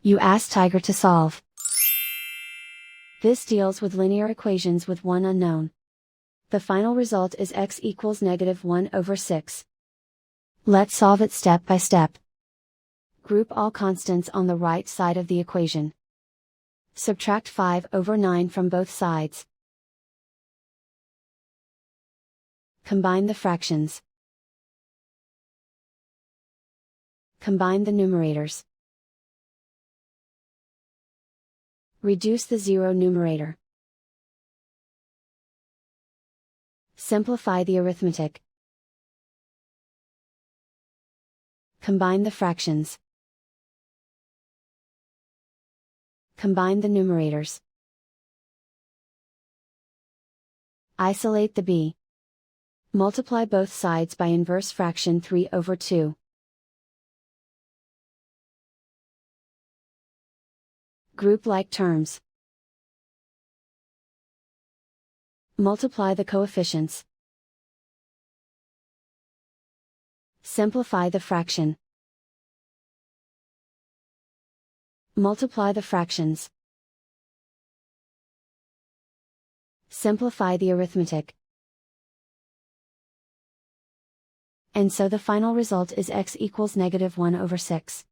You ask Tiger to solve. This deals with linear equations with one unknown. The final result is x equals -1/6. Let's solve it step by step. Group all constants on the right side of the equation. Subtract 5/9 from both sides. Combine the fractions. Combine the numerators. Reduce the zero numerator. Simplify the arithmetic. Combine the fractions. Combine the numerators. Isolate the b. Multiply both sides by inverse fraction 3/2. Group like terms. Multiply the coefficients. Simplify the fraction. Multiply the fractions. Simplify the arithmetic. And so the final result is x equals -1/6.